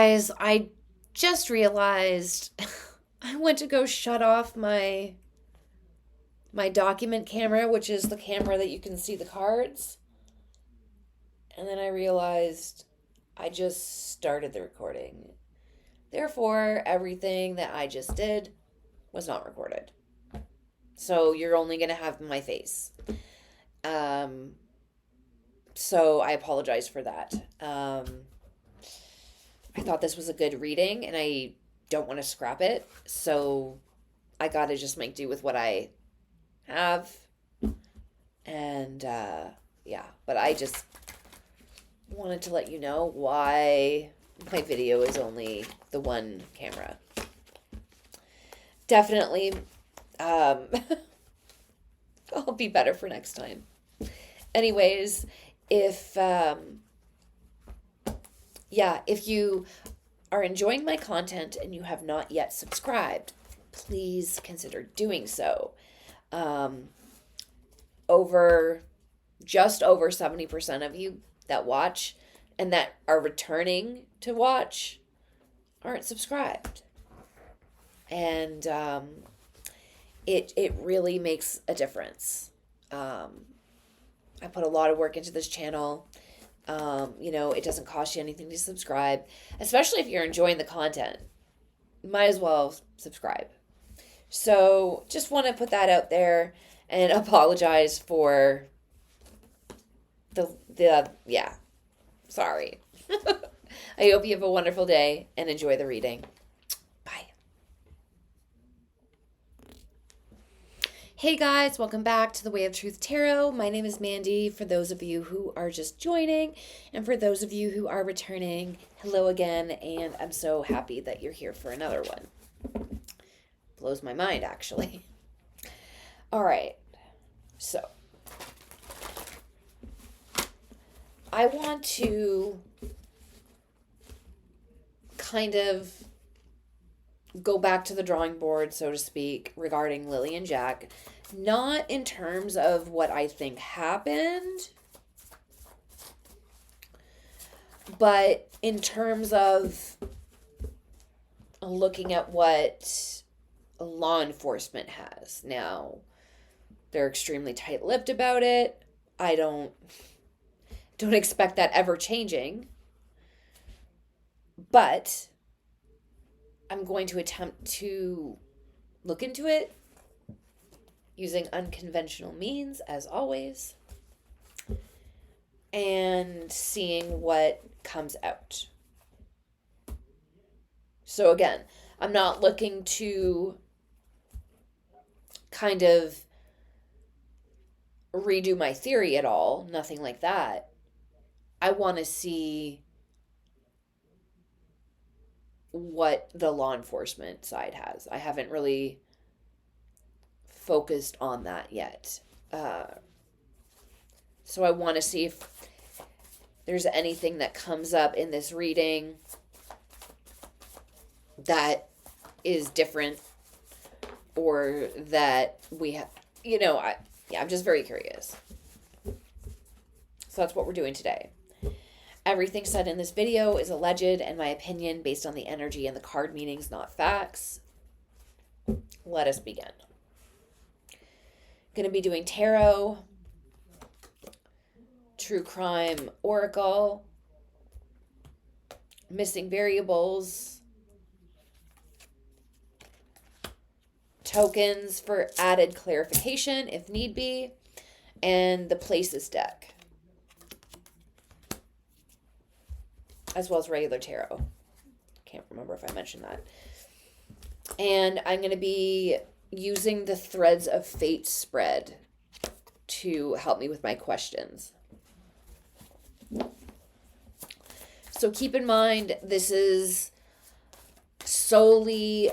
guys, I just realized I went to go shut off my document camera, which is the camera that you can see the cards. And then I realized I just started the recording. Therefore, everything that I just did was not recorded. So you're only going to have my face. Um, so I apologize for that. I thought this was a good reading and I don't want to scrap it. So I got to just make do with what I have. And yeah, but I just wanted to let you know why my video is only the one camera. Definitely, I'll be better for next time. Anyways, if if you are enjoying my content and you have not yet subscribed, please consider doing so. Just over 70% of you that watch and that are returning to watch aren't subscribed. And it really makes a difference. I put a lot of work into this channel. It doesn't cost you anything to subscribe, especially if you're enjoying the content. You might as well subscribe. So just want to put that out there and apologize for sorry. I hope you have a wonderful day and enjoy the reading. Bye. Hey guys, welcome back to the Way of Truth Tarot. My name is Mandy, for those of you who are just joining, and for those of you who are returning, hello again, and I'm so happy that you're here for another one. Blows my mind, actually. All right, so I want to kind of go back to the drawing board, so to speak, regarding Lily and Jack. Not in terms of what I think happened, but in terms of looking at what law enforcement has. Now, they're extremely tight-lipped about it. I don't expect that ever changing, but I'm going to attempt to look into it using unconventional means, as always, and seeing what comes out. So again, I'm not looking to kind of redo my theory at all, nothing like that. I want to see what the law enforcement side has. I haven't really focused on that yet. So I want to see if there's anything that comes up in this reading that is different, or that we have, I'm just very curious. So that's what we're doing today. Everything said in this video is alleged and my opinion based on the energy and the card meanings, not facts. Let us begin. Going to be doing tarot, true crime oracle, missing variables, tokens for added clarification if need be, and the places deck, as well as regular tarot. Can't remember if I mentioned that. And I'm going to be using the Threads of Fate spread to help me with my questions. So keep in mind, this is solely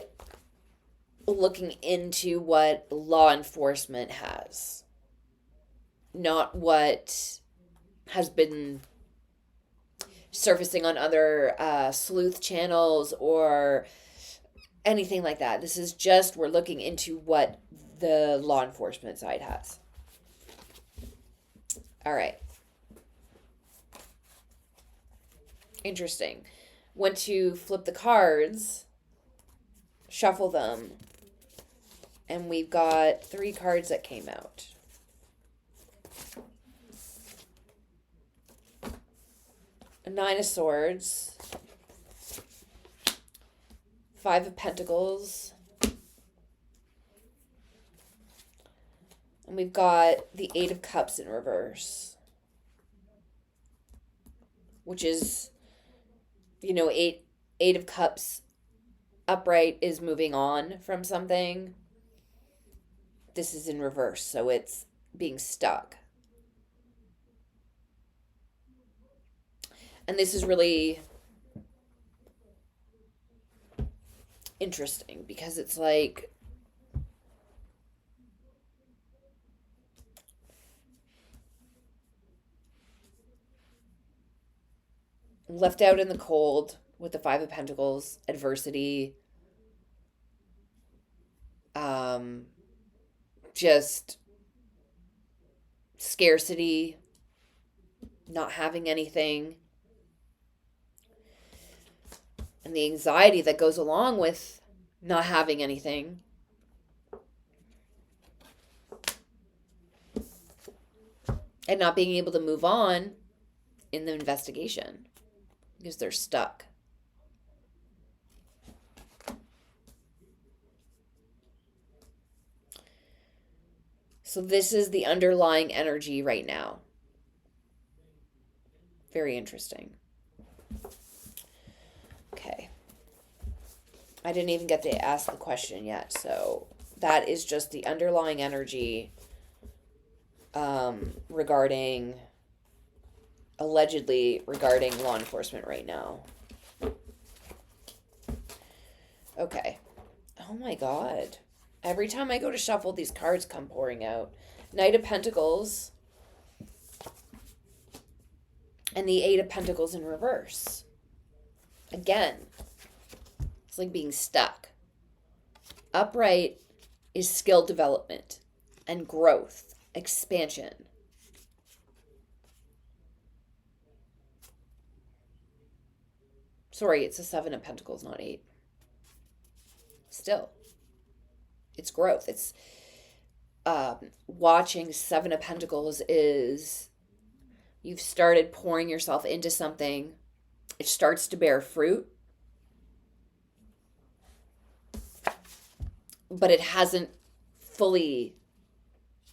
looking into what law enforcement has, not what has been surfacing on other sleuth channels or anything like that. This is just, we're looking into what the law enforcement side has. All right. Interesting. went to flip the cards, shuffle them, and we've got 3 cards that came out. A 9 of Swords, 5 of Pentacles, and we've got the 8 of Cups in reverse, which is, you know, eight of Cups upright is moving on from something. This is in reverse, so it's being stuck. And this is really interesting because it's like left out in the cold with the 5 of Pentacles, adversity, just scarcity, not having anything, and the anxiety that goes along with not having anything. And not being able to move on in the investigation because they're stuck. So this is the underlying energy right now. Very interesting. Okay. I didn't even get to ask the question yet, so that is just the underlying energy allegedly regarding law enforcement right now. Okay. Oh my God. Every time I go to shuffle, these cards come pouring out. Knight of Pentacles and the 8 of Pentacles in reverse. Again, it's like being stuck. Upright is skill development and growth, expansion. Sorry, it's a 7 of Pentacles, not 8. Still, it's growth. It's watching 7 of Pentacles is you've started pouring yourself into something. It starts to bear fruit, but it hasn't fully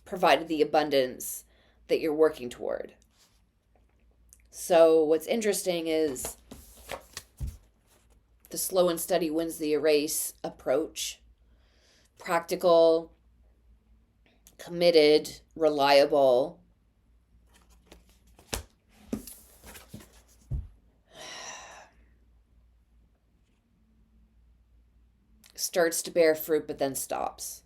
provided the abundance that you're working toward. So what's interesting is the slow and steady wins the race approach. Practical, committed, reliable. Starts to bear fruit, but then stops.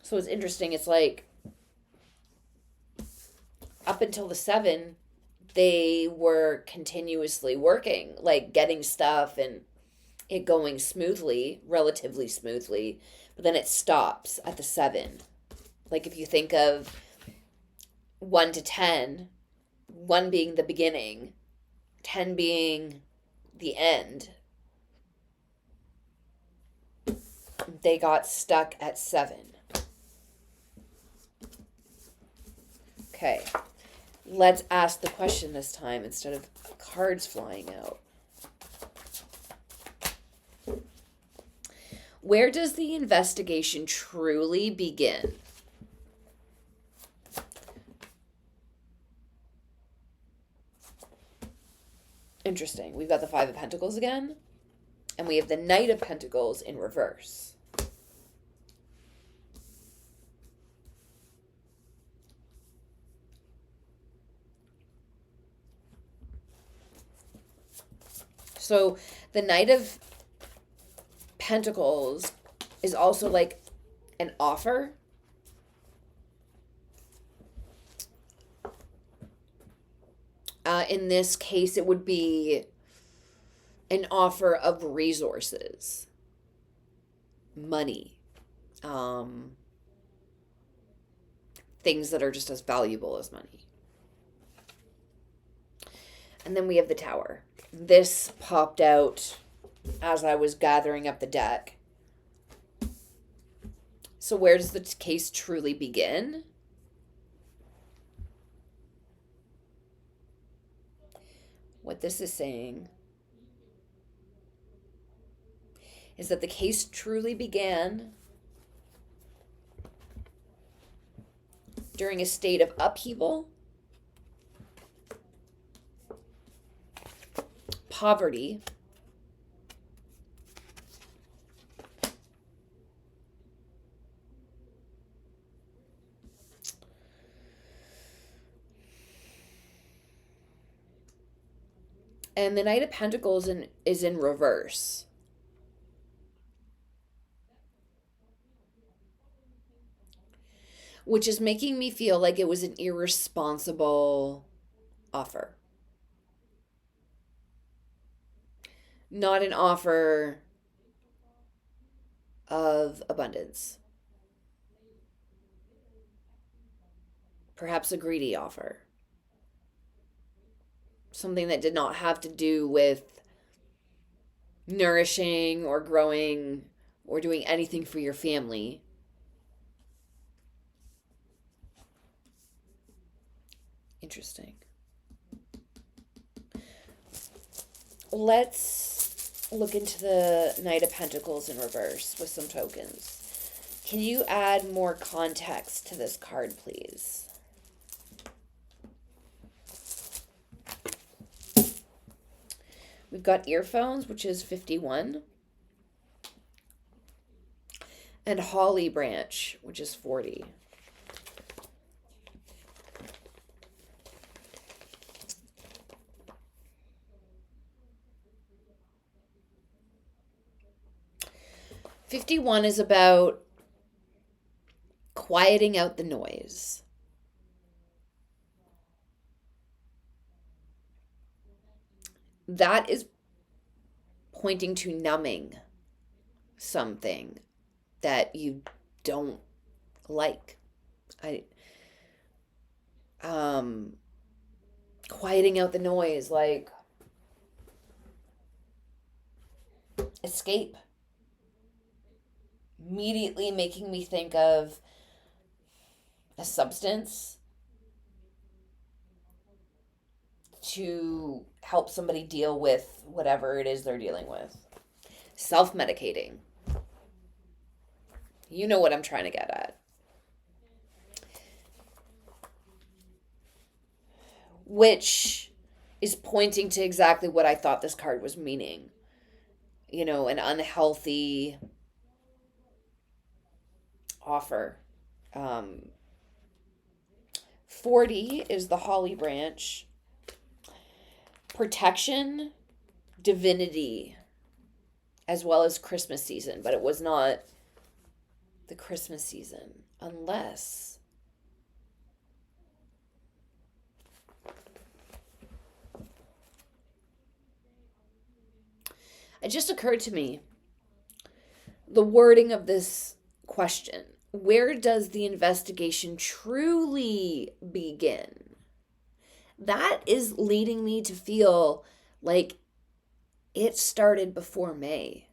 So it's interesting. It's like up until the 7, they were continuously working, like getting stuff and it going smoothly, relatively smoothly, but then it stops at the 7. Like if you think of 1 to 10, 1 being the beginning, 10 being the end, they got stuck at 7. Okay, let's ask the question this time instead of cards flying out. Where does the investigation truly begin? Interesting. We've got the 5 of Pentacles again, and we have the Knight of Pentacles in reverse. So the Knight of Pentacles is also like an offer. In this case, it would be an offer of resources, money, things that are just as valuable as money. And then we have the Tower. This popped out as I was gathering up the deck. So where does the case truly begin? What this is saying is that the case truly began during a state of upheaval, poverty, and the Knight of Pentacles is in reverse. Which is making me feel like it was an irresponsible offer. Not an offer of abundance. Perhaps a greedy offer. Something that did not have to do with nourishing or growing or doing anything for your family. Interesting. Let's look into the Knight of Pentacles in reverse with some tokens. Can you add more context to this card, please? We've got earphones, which is 51. And holly branch, which is 40. $51 is about quieting out the noise. That is pointing to numbing something that you don't like. Quieting out the noise, like escape. Immediately making me think of a substance to help somebody deal with whatever it is they're dealing with. Self-medicating. You know what I'm trying to get at. Which is pointing to exactly what I thought this card was meaning. You know, an unhealthy offer. 40 is the holly branch. Protection, divinity, as well as Christmas season, but it was not the Christmas season unless it just occurred to me the wording of this question. Where does the investigation truly begin? That is leading me to feel like it started before May.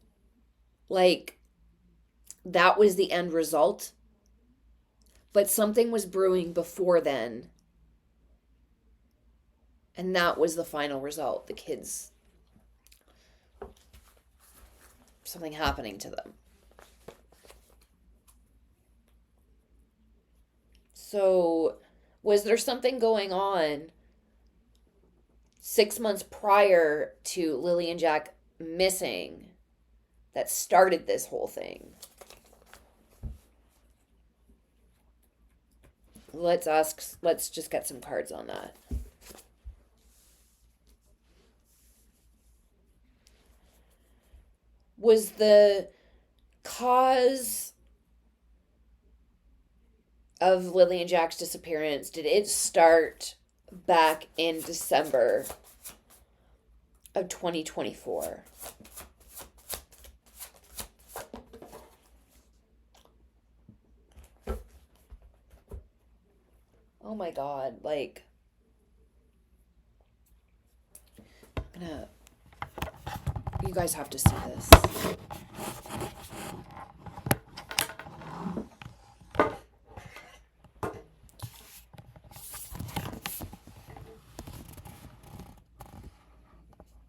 Like that was the end result. But something was brewing before then. And that was the final result. The kids, something happening to them. So, was there something going on 6 months prior to Lily and Jack missing that started this whole thing? Let's just get some cards on that. Was the cause of Lily and Jack's disappearance, did it start back in December of 2024? Oh my God, like You guys have to see this.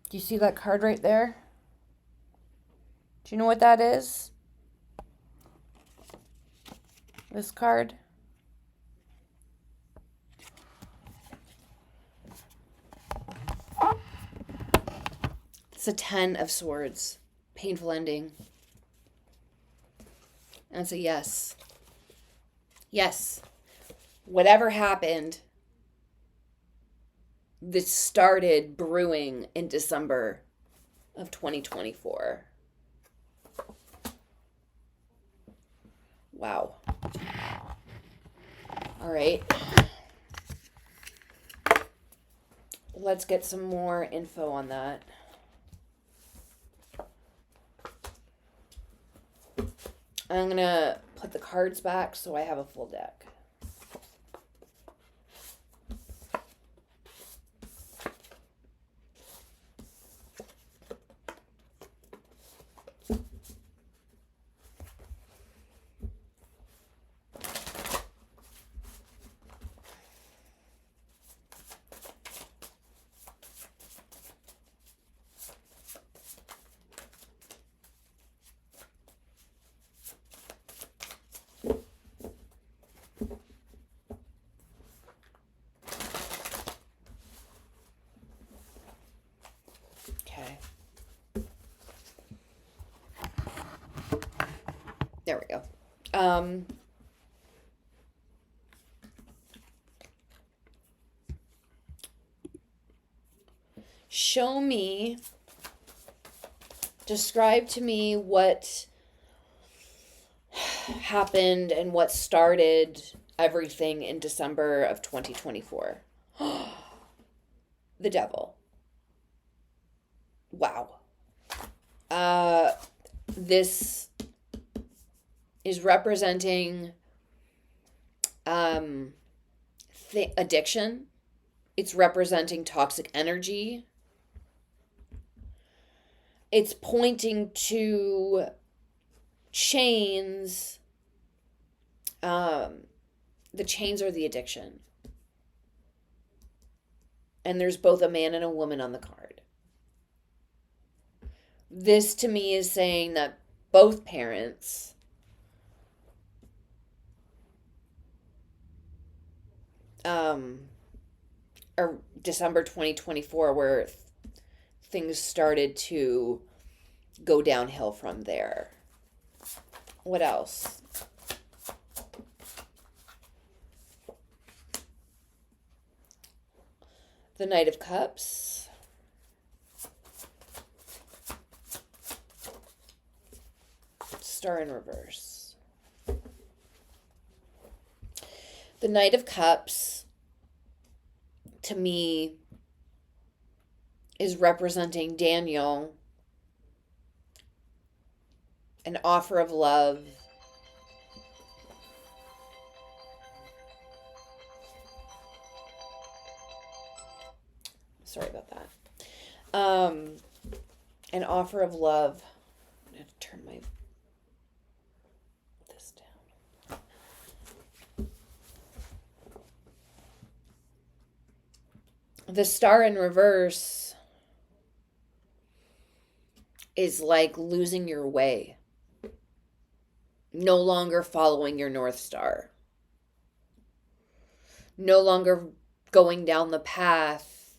Do you see that card right there? Do you know what that is? This card? It's a 10 of Swords. Painful ending. And it's a yes. Yes. Whatever happened, this started brewing in December of 2024. Wow. All right. Let's get some more info on that. I'm going to put the cards back so I have a full deck. Okay. There we go. Show me, describe to me what happened and what started everything in December of 2024. The devil. Wow. This is representing addiction. It's representing toxic energy. It's pointing to chains. The chains are the addiction. And there's both a man and a woman on the card. This to me is saying that both parents or December 2024 where things started to go downhill from there. What else? The Knight of Cups. Star in reverse. The Knight of Cups, to me, is representing Daniel, an offer of love. Sorry about that. An offer of love. I'm going to turn this down. The Star in reverse is like losing your way. No longer following your North Star. No longer going down the path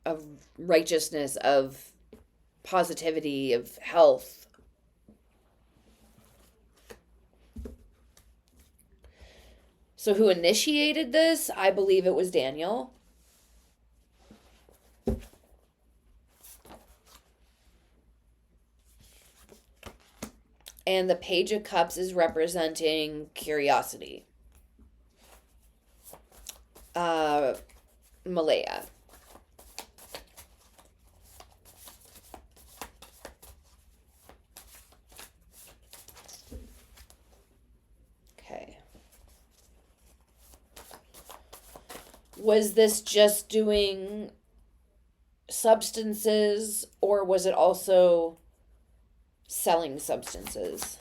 of righteousness, of positivity, of health. So who initiated this? I believe it was Daniel. And the Page of Cups is representing curiosity. Malaya. Was this just doing substances, or was it also selling substances?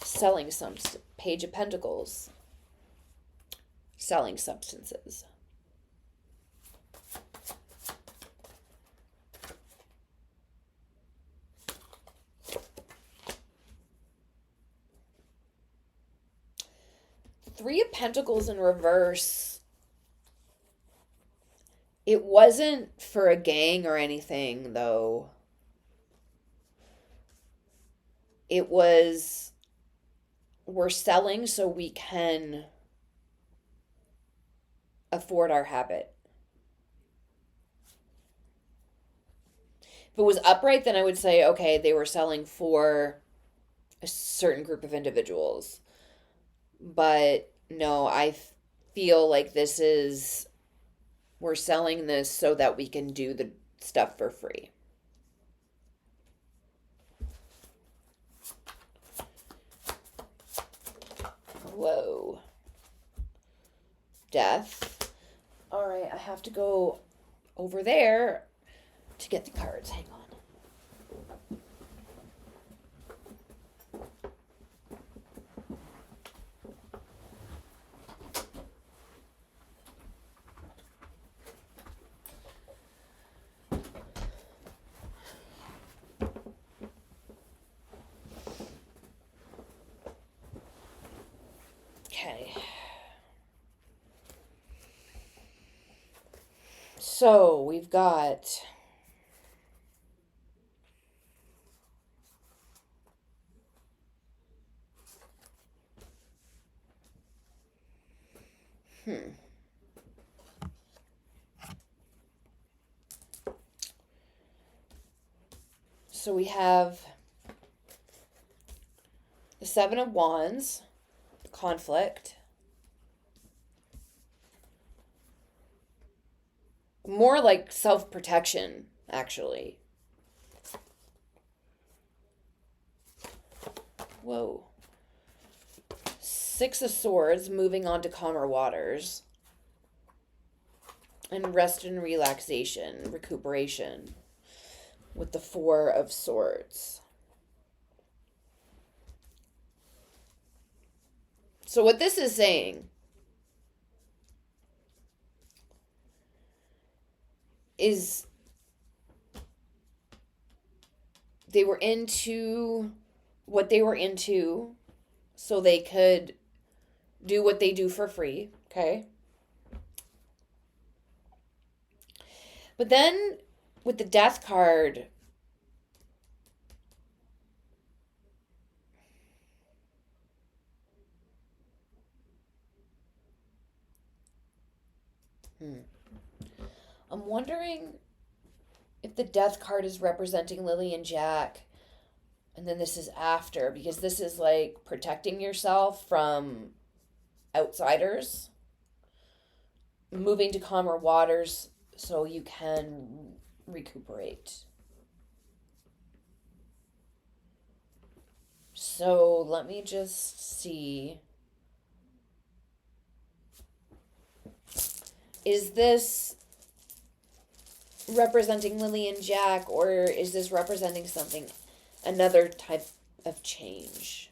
Selling some Page of Pentacles. Selling substances. Three of Pentacles in reverse. It wasn't for a gang or anything, though. It was, we're selling so we can afford our habit. If it was upright, then I would say, okay, they were selling for a certain group of individuals. But no, I feel like this is, we're selling this so that we can do the stuff for free. Whoa. Death. All right, I have to go over there to get the cards. Hang on. Okay. So we've got So we have the Seven of Wands, conflict. More like self-protection, actually. Whoa. Six of Swords, moving on to calmer waters. And rest and relaxation, recuperation, with the Four of Swords. So what this is saying is they were into what they were into so they could do what they do for free, okay? But then with the Death card, I'm wondering if the Death card is representing Lily and Jack, and then this is after, because this is like protecting yourself from outsiders, moving to calmer waters so you can recuperate. So let me just see. Is this representing Lily and Jack, or is this representing something, another type of change?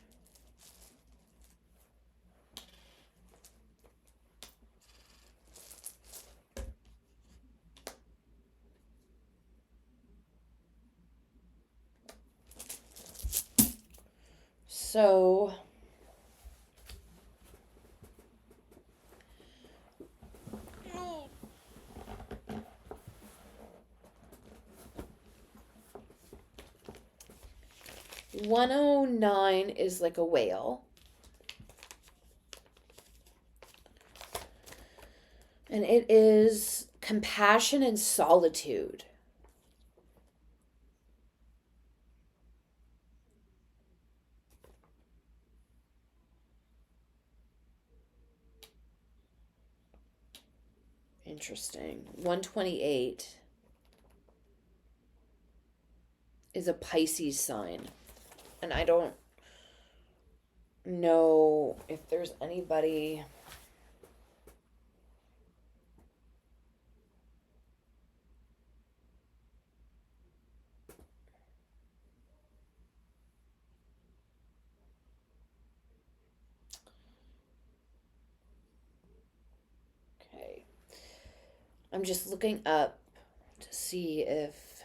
So 109 is like a whale. And it is compassion and solitude. Interesting. 128 is a Pisces sign. And I don't know if there's anybody I'm just looking up to see if...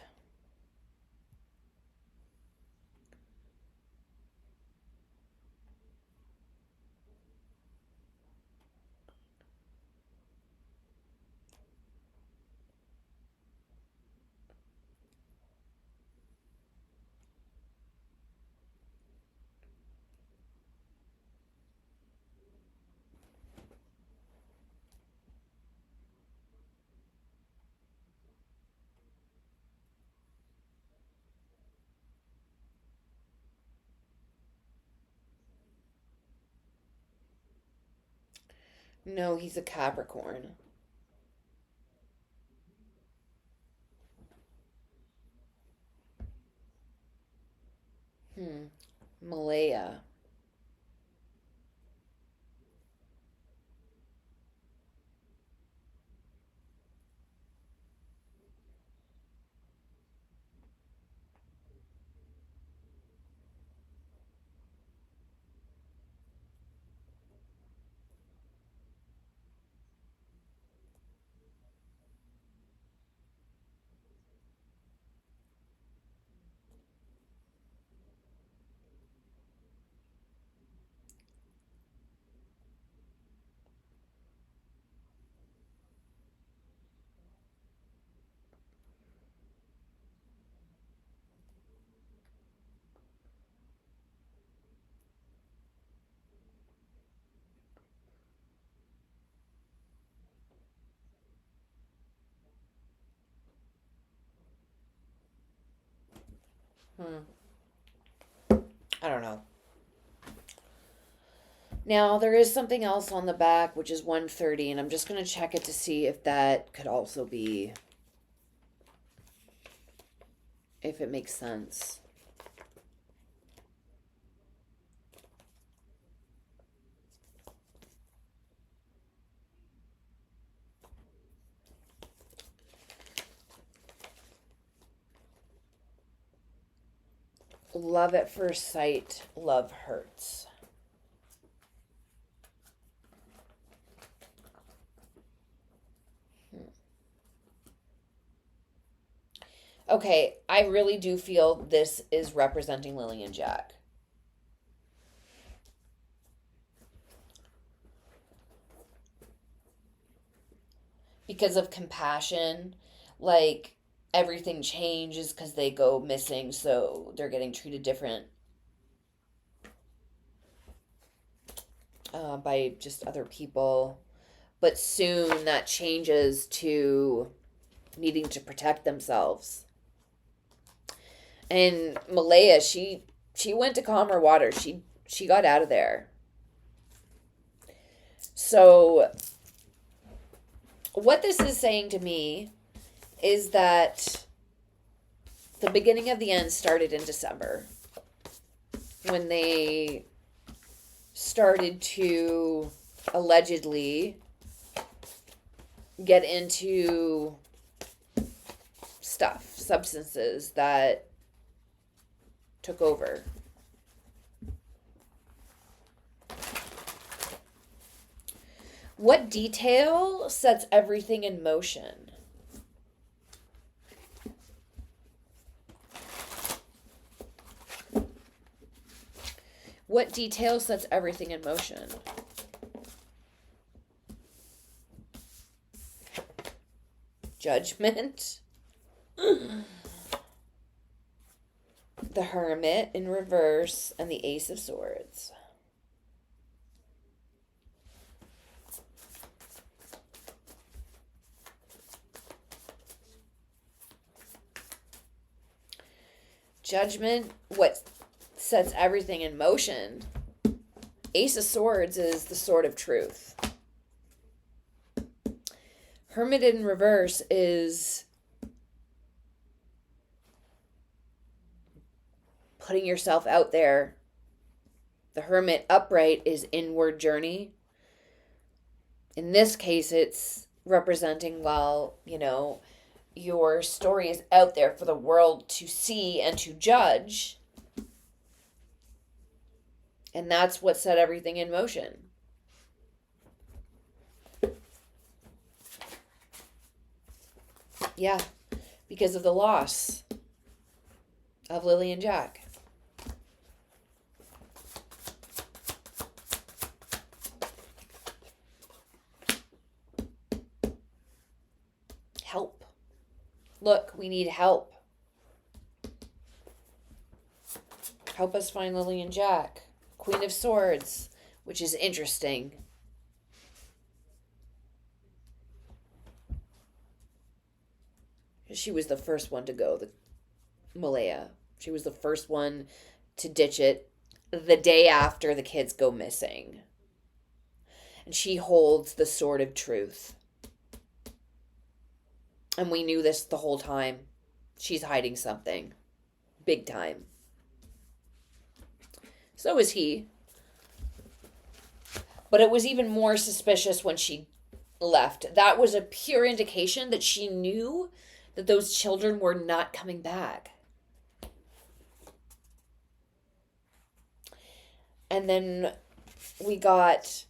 No, he's a Capricorn. Malaya. I don't know. Now, there is something else on the back, which is 130, and I'm just going to check it to see if that could also be, if it makes sense. Love at first sight, love hurts. Okay, I really do feel this is representing Lily and Jack. Because of compassion, like everything changes because they go missing, so they're getting treated different by just other people. But soon that changes to needing to protect themselves. And Malaya, she went to calmer water. She got out of there. So what this is saying to me is that the beginning of the end started in December when they started to allegedly get into stuff, substances that took over. What detail sets everything in motion? What detail sets everything in motion? Judgment. The Hermit in reverse and the Ace of Swords. Judgment, what sets everything in motion. Ace of Swords is the sword of truth. Hermit in reverse is putting yourself out there. The Hermit upright is inward journey. In this case, it's representing, well, your story is out there for the world to see and to judge. And that's what set everything in motion. Yeah, because of the loss of Lily and Jack. Help. Look, we need help. Help us find Lily and Jack. Queen of Swords, which is interesting. She was the first one to go, the Malaya. She was the first one to ditch it the day after the kids go missing. And she holds the sword of truth. And we knew this the whole time. She's hiding something. Big time. So is he. But it was even more suspicious when she left. That was a pure indication that she knew that those children were not coming back. And then we got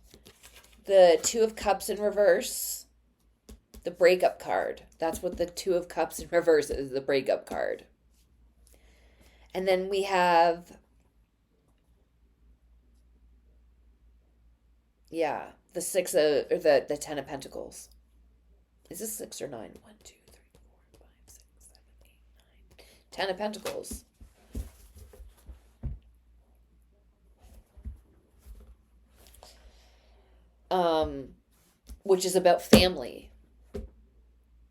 the Two of Cups in reverse, the breakup card. That's what the Two of Cups in reverse is, the breakup card. And then we have, yeah, the six of, or the 10 of Pentacles. Is this 6 or 9? 1, 2, 3, 4, 5, 6, 7, 8, 9. 10 of Pentacles. Which is about family.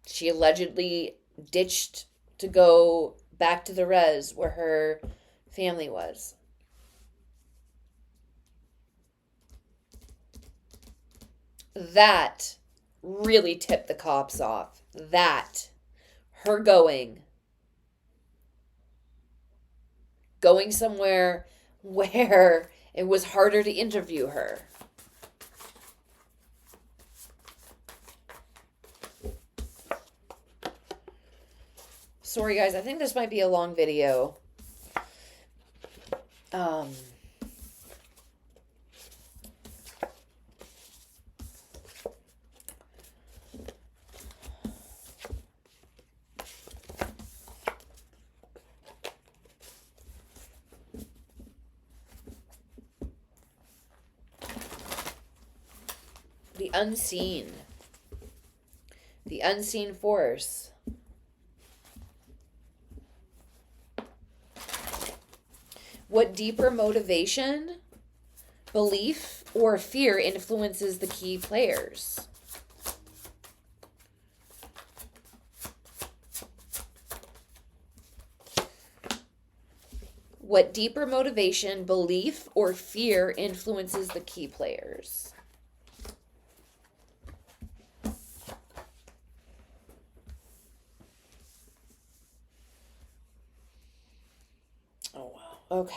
She allegedly ditched to go back to the res where her family was. That really tipped the cops off. That, her going somewhere where it was harder to interview her. Sorry guys, I think this might be a long video. The unseen. The unseen force. What deeper motivation, belief, or fear influences the key players? What deeper motivation, belief, or fear influences the key players? Oh, wow. Okay.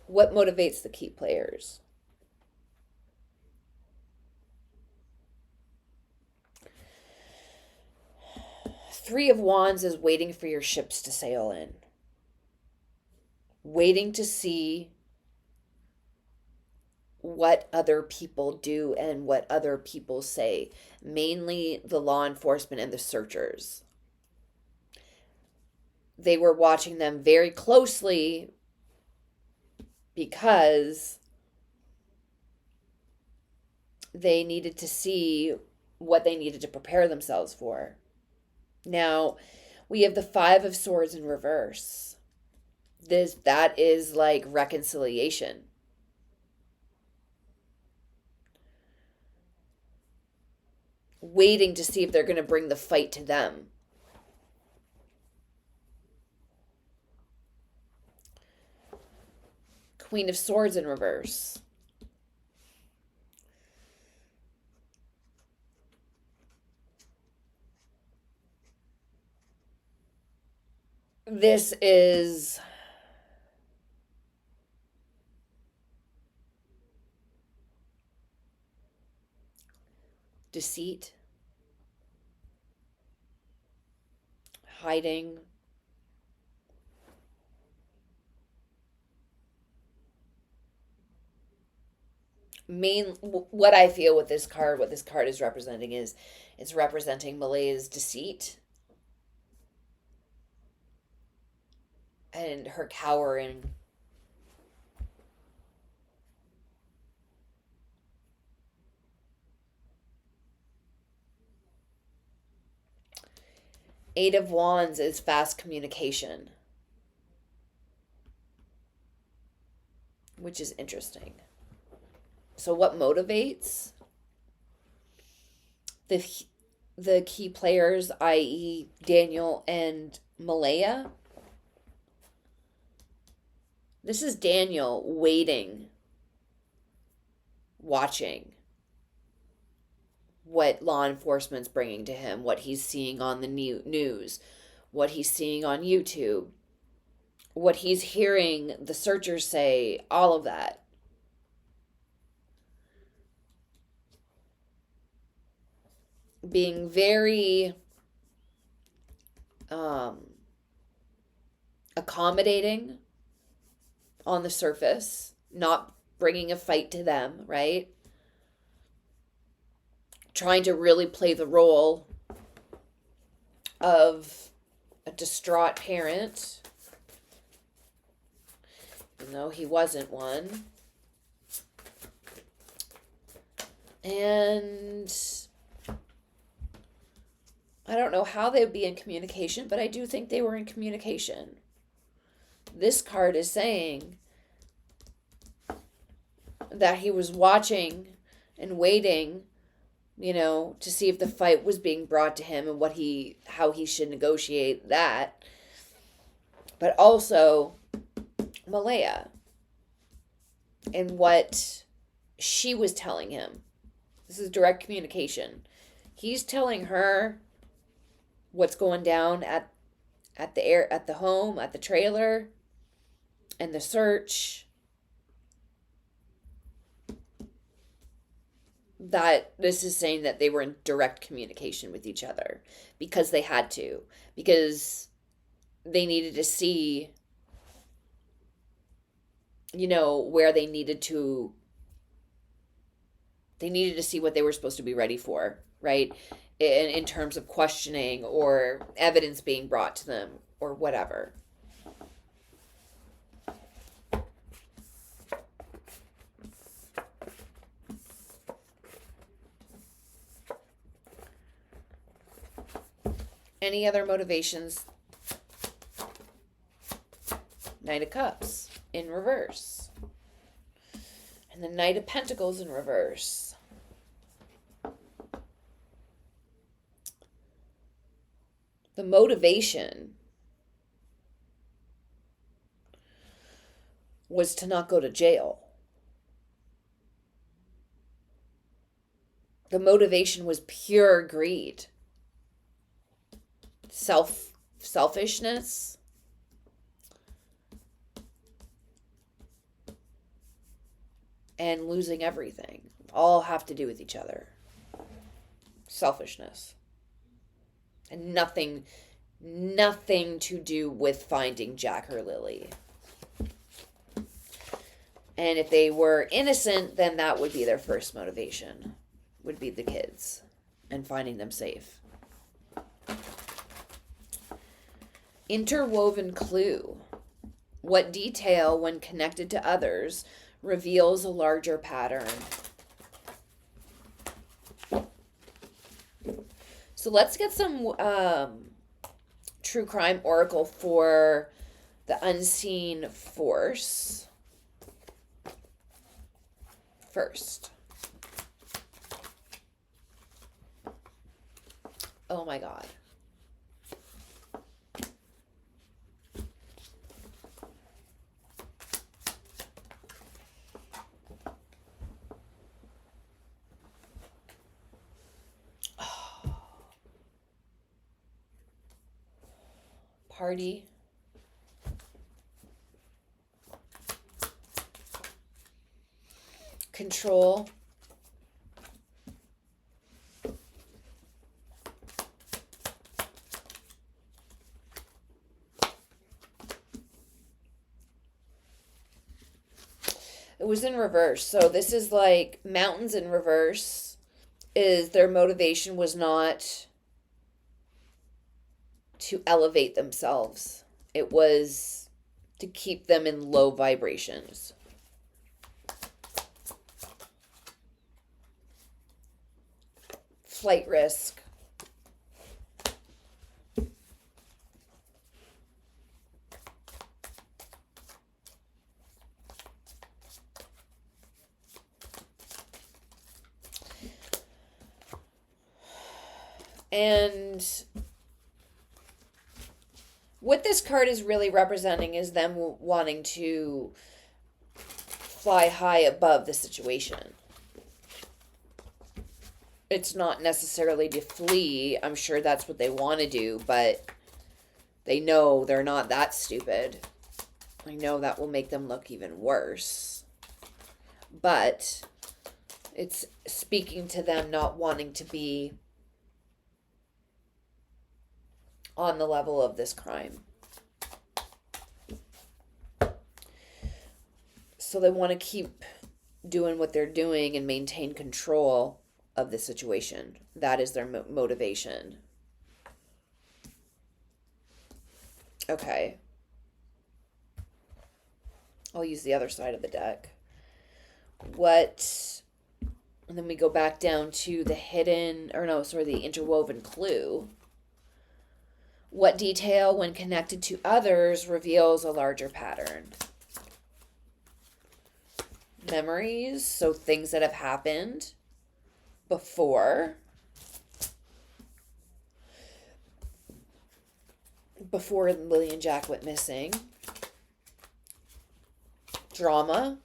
What motivates the key players? Three of Wands is waiting for your ships to sail in. Waiting to see what other people do and what other people say. Mainly the law enforcement and the searchers. They were watching them very closely because they needed to see what they needed to prepare themselves for. Now, we have the Five of Swords in reverse. That is like reconciliation. Waiting to see if they're going to bring the fight to them. Queen of Swords in reverse. This is deceit, hiding, what I feel with this card, what this card is representing is it's representing Malaya's deceit and her cowering. Eight of Wands is fast communication, which is interesting. So what motivates the key players, i.e. Daniel and Malaya? This is Daniel waiting, watching what law enforcement's bringing to him, what he's seeing on the news, what he's seeing on YouTube, what he's hearing the searchers say, all of that. Being very accommodating on the surface, not bringing a fight to them, right? Trying to really play the role of a distraught parent, even though he wasn't one. And I don't know how they would be in communication, but I do think they were in communication. This card is saying that he was watching and waiting, to see if the fight was being brought to him and how he should negotiate that. But also Malaya and what she was telling him. This is direct communication. He's telling her what's going down at the home, at the trailer, and the search. That this is saying that they were in direct communication with each other because they had to, because they needed to see, where they needed to see what they were supposed to be ready for, right? In terms of questioning or evidence being brought to them or whatever. Any other motivations? Knight of Cups in reverse. And the Knight of Pentacles in reverse. The motivation was to not go to jail. The motivation was pure greed. Selfishness. And losing everything. All have to do with each other. Selfishness. And nothing to do with finding Jack or Lily. And if they were innocent, then that would be their first motivation. Would be the kids. And finding them safe. Interwoven clue. What detail, when connected to others, reveals a larger pattern? So let's get some true crime oracle for the unseen force first. Oh my God. Party. Control. It was in reverse. So this is like mountains in reverse is their motivation was not to elevate themselves. It was to keep them in low vibrations. Flight risk. And what this card is really representing is them wanting to fly high above the situation. It's not necessarily to flee. I'm sure that's what they want to do, but they know they're not that stupid. I know that will make them look even worse. But it's speaking to them not wanting to be on the level of this crime. So they want to keep doing what they're doing and maintain control of the situation. That is their motivation. Okay. I'll use the other side of the deck. And then we go back down to the the interwoven clue. What detail, when connected to others, reveals a larger pattern? Memories, so things that have happened before Lily and Jack went missing. Drama.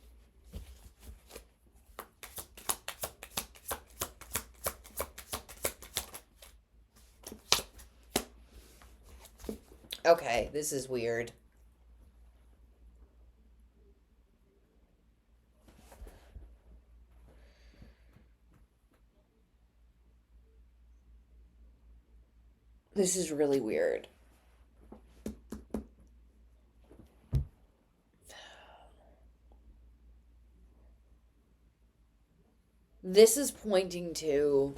Okay, this is weird. This is really weird. This is pointing to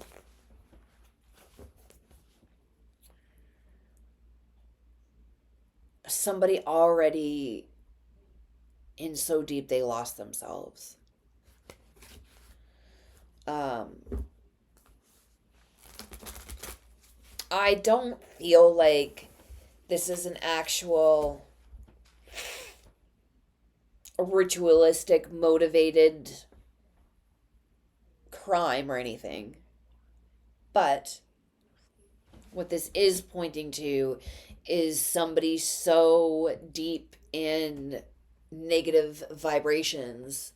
somebody already in so deep they lost themselves. I don't feel like this is an actual ritualistic, motivated crime or anything. But what this is pointing to is somebody so deep in negative vibrations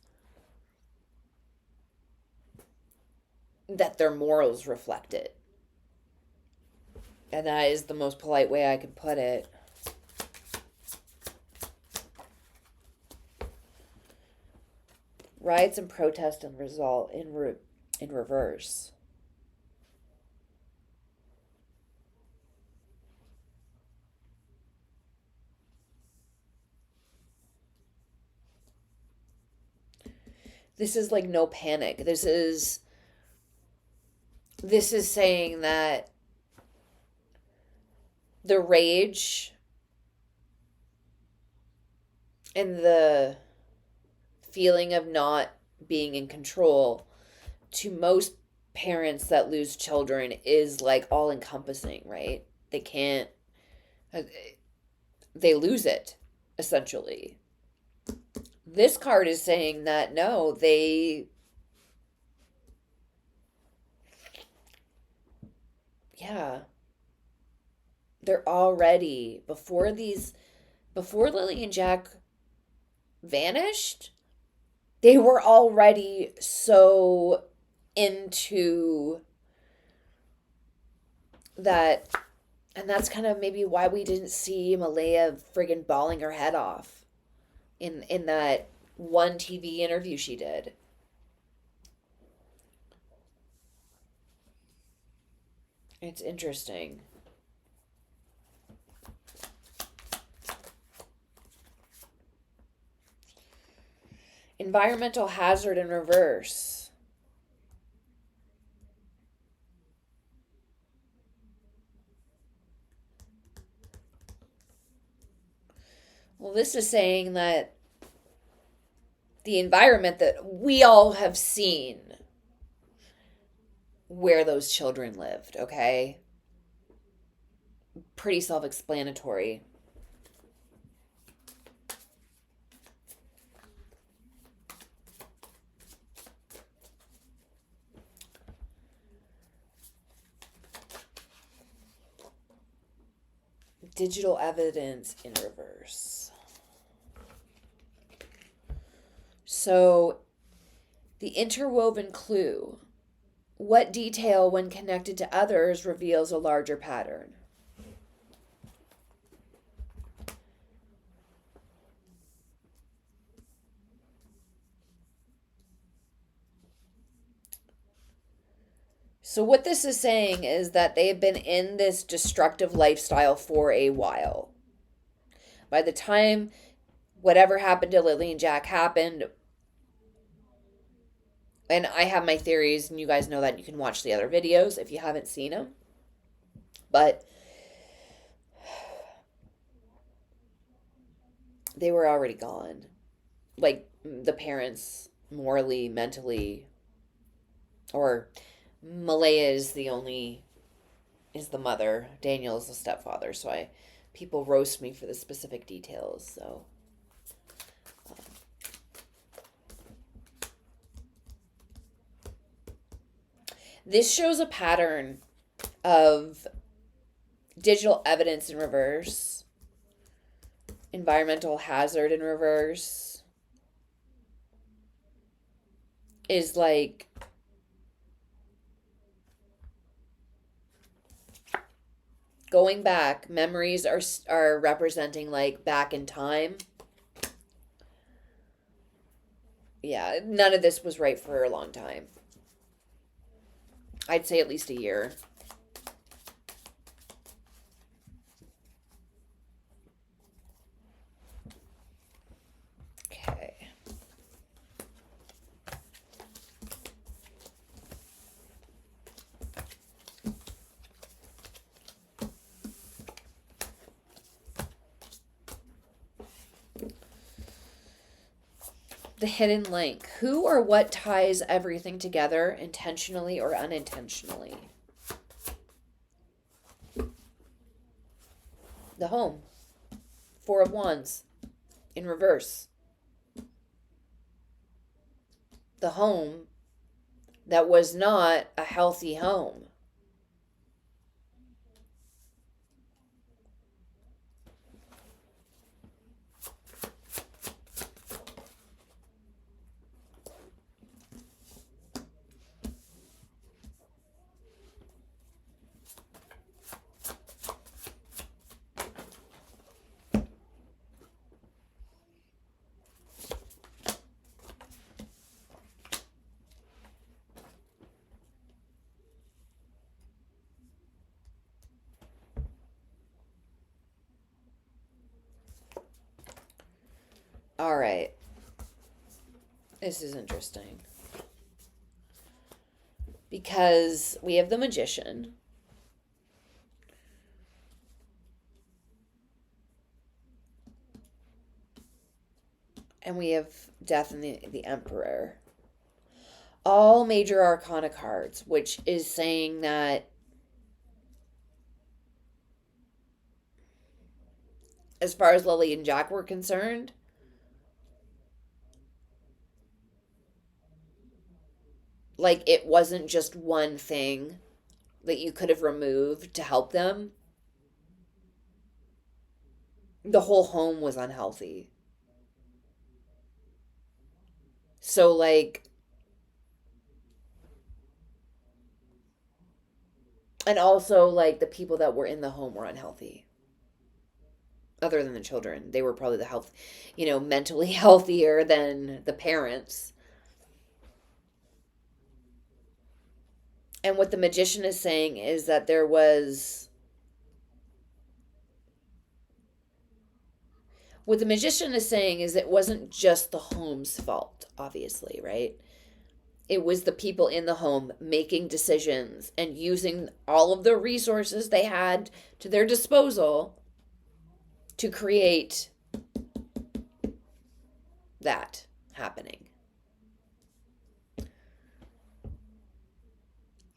that their morals reflect it. And that is the most polite way I could put it. Riots and protests and result in reverse. This is like no panic. This is saying that the rage and the feeling of not being in control to most parents that lose children is like all encompassing, right? They lose it, essentially. This card is saying that no, they're already, before Lily and Jack vanished, they were already so into that. And that's kind of maybe why we didn't see Malaya friggin' bawling her head off in that one TV interview she did. It's interesting. environmental hazard in reverse. Well, this is saying that the environment that we all have seen where those children lived, okay? Pretty self-explanatory. Digital evidence in reverse. So, the interwoven clue. What detail, when connected to others, reveals a larger pattern? So what this is saying is that they have been in this destructive lifestyle for a while. By the time whatever happened to Lily and Jack happened, and I have my theories, and you guys know that you can watch the other videos if you haven't seen them. But they were already gone. Like, the parents, morally, mentally, or Malaya is the mother. Daniel is the stepfather. So people roast me for the specific details. So this shows a pattern of digital evidence in reverse, environmental hazard in reverse, is like going back. Memories are representing like back in time. Yeah, none of this was right for a long time. I'd say at least a year. Okay. The hidden link. Who or what ties everything together, intentionally or unintentionally? The home. Four of Wands in reverse. The home that was not a healthy home. All right. This is interesting. Because we have the Magician. And we have Death and the Emperor. All major arcana cards, which is saying that as far as Lily and Jack were concerned, like, it wasn't just one thing that you could have removed to help them. The whole home was unhealthy. So, like, and also, like, the people that were in the home were unhealthy. Other than the children. They were probably mentally healthier than the parents. And what the Magician is saying is that what the Magician is saying is it wasn't just the home's fault. obviously, right? It was the people in the home making decisions and using all of the resources they had to their disposal to create that happening.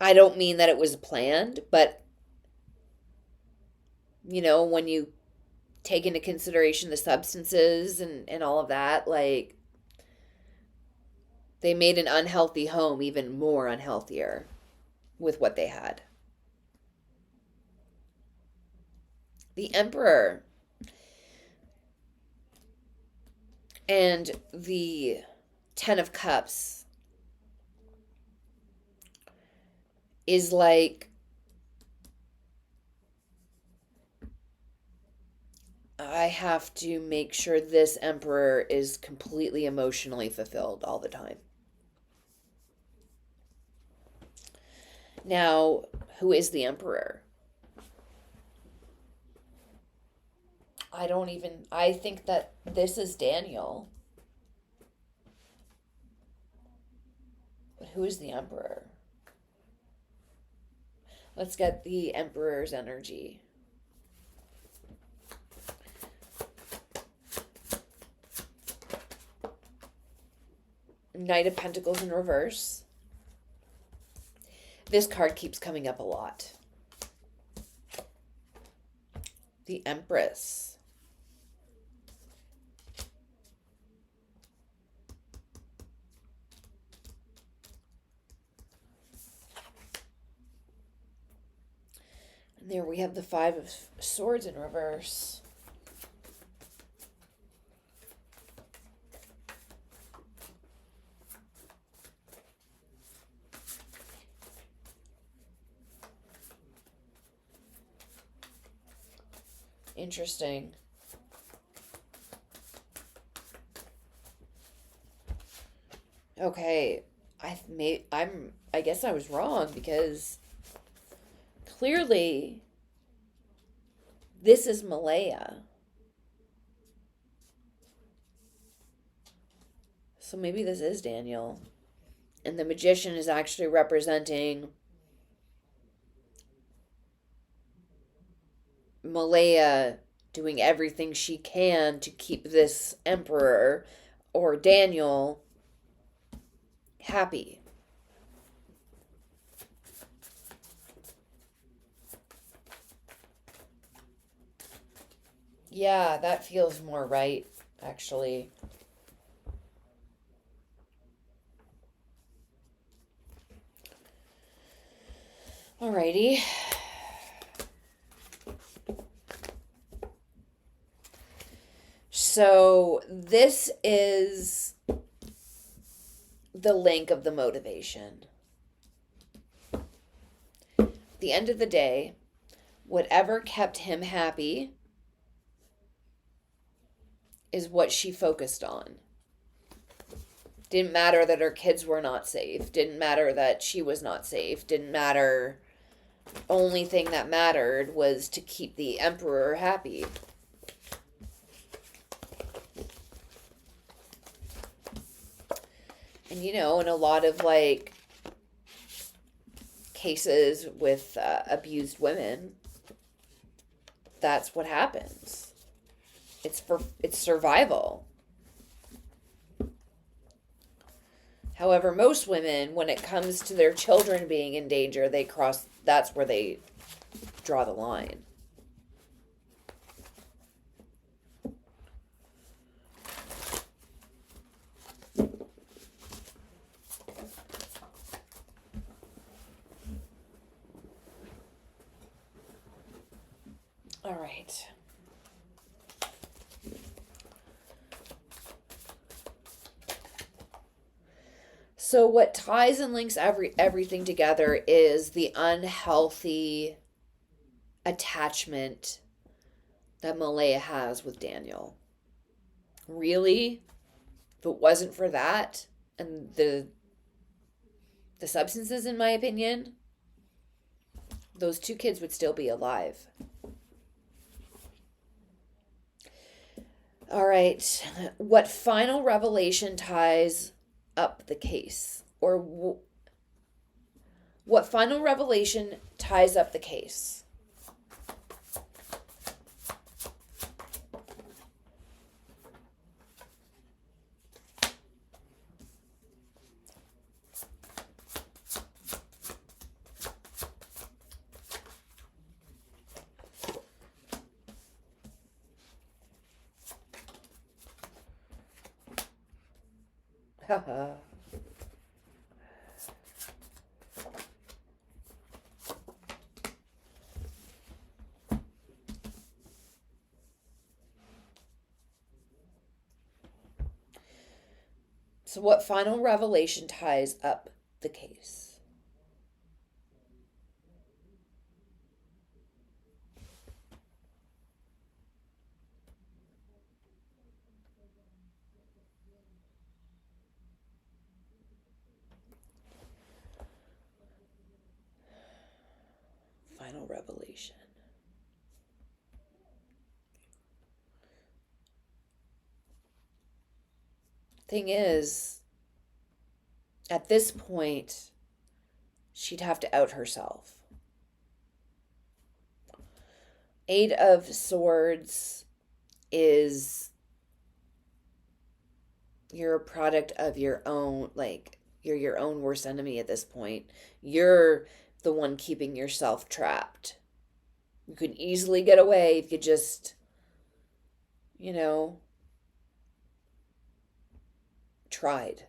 I don't mean that it was planned, but when you take into consideration the substances and all of that, like, they made an unhealthy home even more unhealthier with what they had. The Emperor and the Ten of Cups is like, I have to make sure this Emperor is completely emotionally fulfilled all the time. Now, who is the Emperor? I think that this is Daniel. But who is the Emperor? Let's get the Emperor's energy. Knight of Pentacles in reverse. This card keeps coming up a lot. The Empress. And there we have the Five of Swords in reverse. Interesting. Okay, I guess I was wrong, because clearly this is Malaya. So maybe this is Daniel. And the Magician is actually representing Malaya doing everything she can to keep this Emperor or Daniel happy. Yeah, that feels more right, actually. Alrighty. So this is the link of the motivation. At the end of the day, whatever kept him happy is what she focused on. Didn't matter that her kids were not safe. Didn't matter that she was not safe. Didn't matter. Only thing that mattered was to keep the Emperor happy. And in a lot of cases with abused women, that's what happens. It's survival. However, most women, when it comes to their children being in danger, that's where they draw the line. All right. So what ties and links everything together is the unhealthy attachment that Malaya has with Daniel. Really, if it wasn't for that and the substances, in my opinion, those two kids would still be alive. All right. What final revelation ties up the case? Or what final revelation ties up the case? Haha. So what final revelation ties up the case? Final revelation. Thing is, at this point, she'd have to out herself. Eight of Swords is you're a product of your own, like, you're your own worst enemy at this point. You're the one keeping yourself trapped. You could easily get away if you just, tried.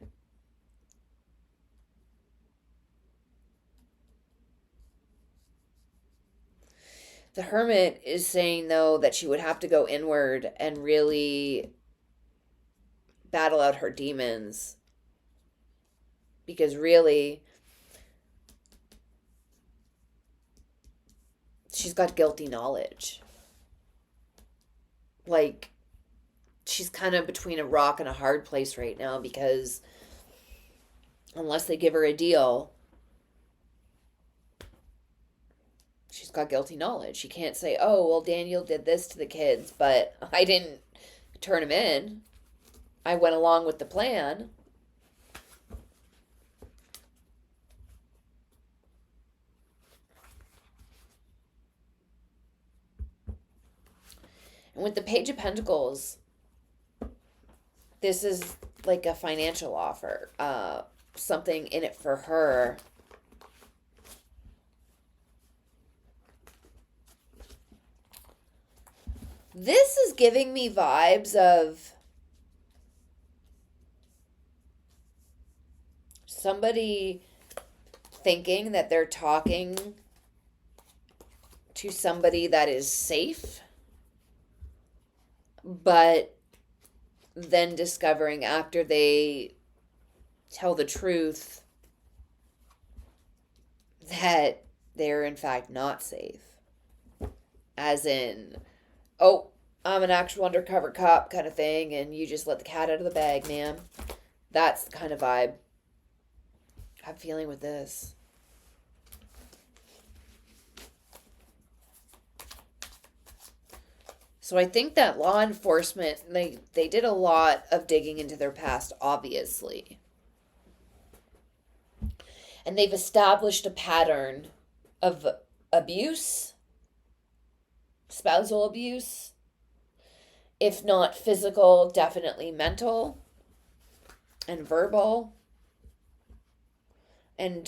The Hermit is saying, though, that she would have to go inward and really battle out her demons. Because really, she's got guilty knowledge. Like, she's kind of between a rock and a hard place right now, because unless they give her a deal, she's got guilty knowledge. She can't say, oh, well, Daniel did this to the kids, but I didn't turn him in. I went along with the plan. And with the Page of Pentacles, this is like a financial offer. Something in it for her. This is giving me vibes of somebody thinking that they're talking to somebody that is safe, but then discovering after they tell the truth that they're in fact not safe. As in, oh, I'm an actual undercover cop kind of thing, and you just let the cat out of the bag, man. That's the kind of vibe I'm feeling with this. So I think that law enforcement, they did a lot of digging into their past, obviously. And they've established a pattern of abuse, spousal abuse, if not physical, definitely mental and verbal, and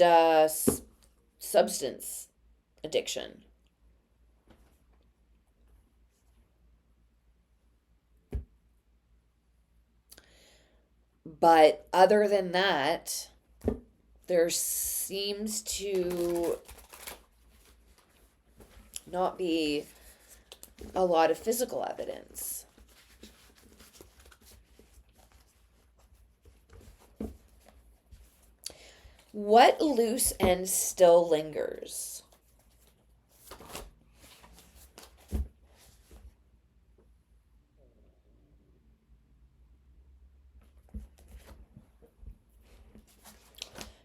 substance addiction. But other than that, there seems to not be a lot of physical evidence. What loose end still lingers?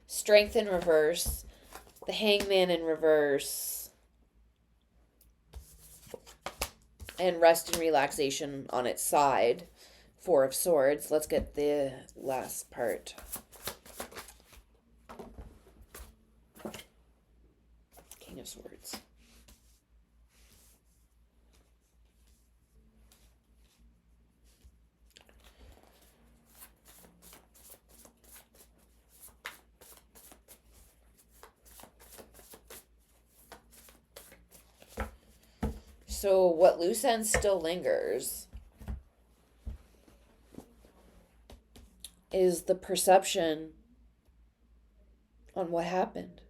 Strength in reverse, the Hangman in reverse, and rest and relaxation on its side. Four of Swords. Let's get the last part. of Swords. So what loose ends still lingers is the perception on what happened.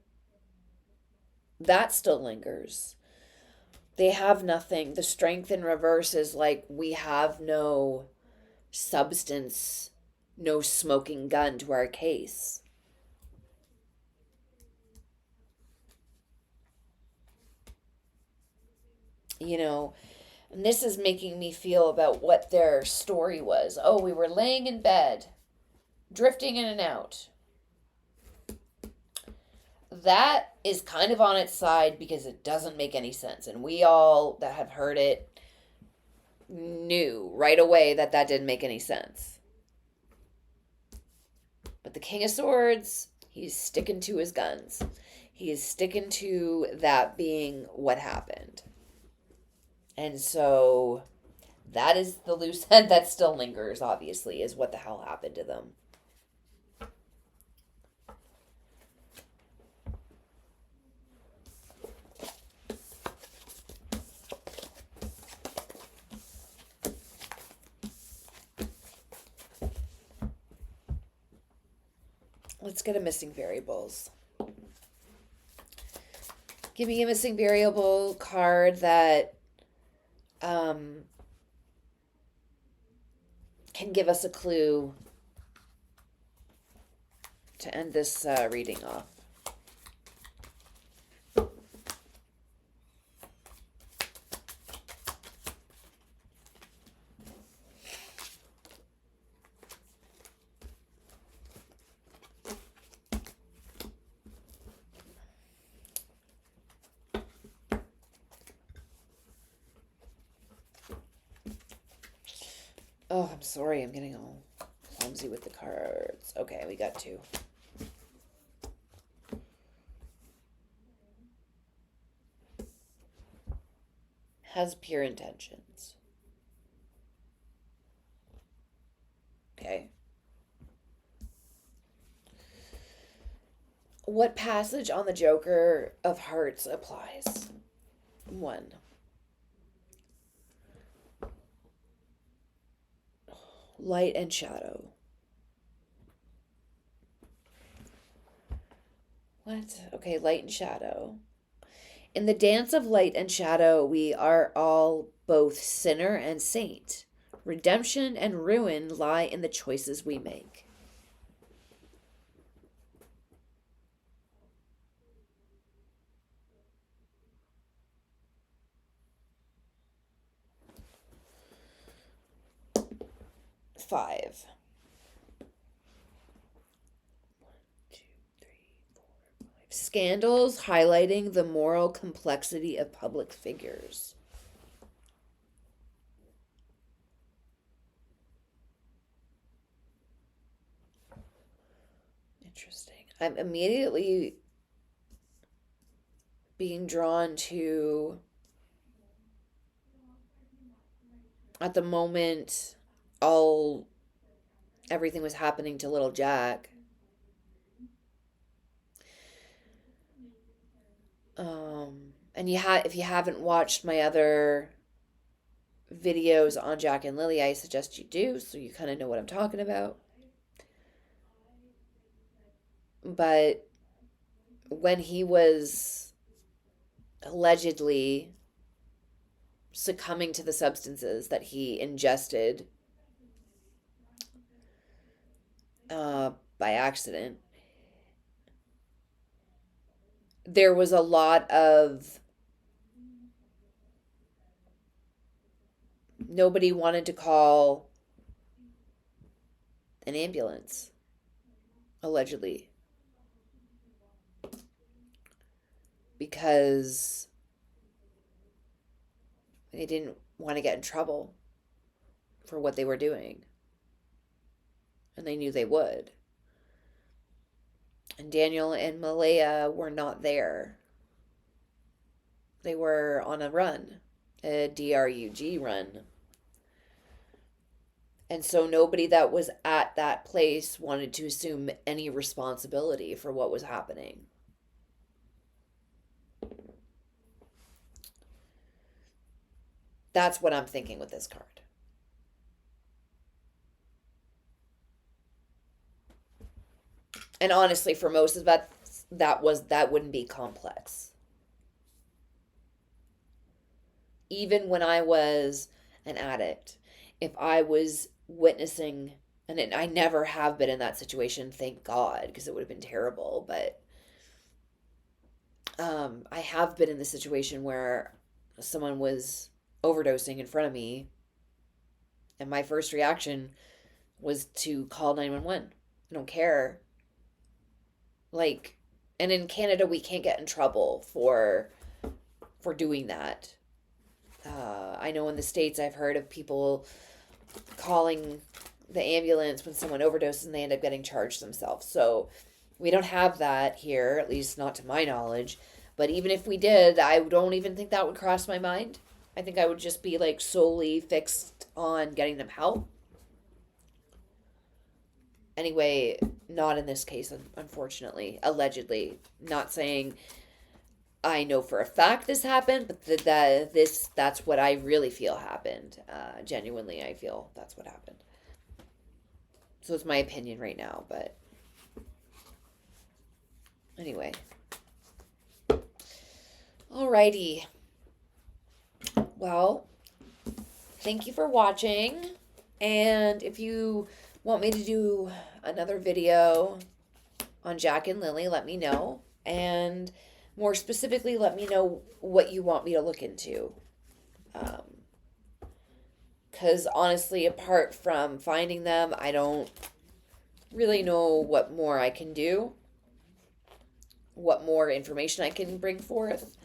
That still lingers. They have nothing. The strength in reverse is like, we have no substance, no smoking gun to our case. You know, and this is making me feel about what their story was. Oh, we were laying in bed, drifting in and out. That is kind of on its side because it doesn't make any sense. And we all that have heard it knew right away that that didn't make any sense. But the King of Swords, he's sticking to his guns. He is sticking to that being what happened. And so that is the loose end that still lingers, obviously, is what the hell happened to them. Let's get a missing variables. Give me a missing variable card that can give us a clue to end this reading off. Oh, I'm sorry. I'm getting all clumsy with the cards. Okay, we got two. Has pure intentions. Okay. What passage on the Joker of Hearts applies? 1. Light and shadow. What? Okay, light and shadow. In the dance of light and shadow, we are all both sinner and saint. Redemption and ruin lie in the choices we make. Five. 1, 2, 3, 4, 5. Scandals highlighting the moral complexity of public figures. Interesting. I'm immediately being drawn to, at the moment, everything was happening to little Jack. And if you haven't watched my other videos on Jack and Lily, I suggest you do, so you kind of know what I'm talking about. But when he was allegedly succumbing to the substances that he ingested by accident, there was a lot of nobody wanted to call an ambulance, allegedly, because they didn't want to get in trouble for what they were doing. And they knew they would. And Daniel and Malaya were not there. They were on a run, a DRUG run. And so nobody that was at that place wanted to assume any responsibility for what was happening. That's what I'm thinking with this card. And honestly, for most of that wouldn't be complex. Even when I was an addict, if I was witnessing, and I never have been in that situation, thank God, because it would have been terrible. But I have been in the situation where someone was overdosing in front of me, and my first reaction was to call 911. I don't care. Like, and in Canada, we can't get in trouble for doing that. I know in the States, I've heard of people calling the ambulance when someone overdoses and they end up getting charged themselves. So we don't have that here, at least not to my knowledge. But even if we did, I don't even think that would cross my mind. I think I would just be like solely fixed on getting them help. Anyway, not in this case, unfortunately. Allegedly. Not saying I know for a fact this happened, but that's what I really feel happened. Genuinely, I feel that's what happened. So it's my opinion right now, but anyway. Alrighty. Well, thank you for watching. And if you want me to do another video on Jack and Lily, let me know. And more specifically, let me know what you want me to look into. Because honestly, apart from finding them, I don't really know what more I can do, what more information I can bring forth.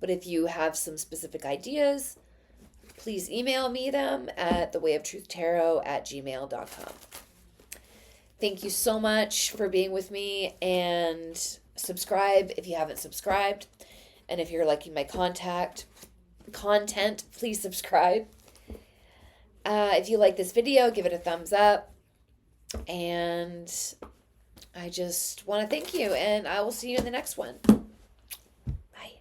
But if you have some specific ideas, please email me them at thewayofTruthTarot@gmail.com. Thank you so much for being with me, and subscribe if you haven't subscribed. And if you're liking my content, please subscribe. If you like this video, give it a thumbs up. And I just want to thank you, and I will see you in the next one. Bye.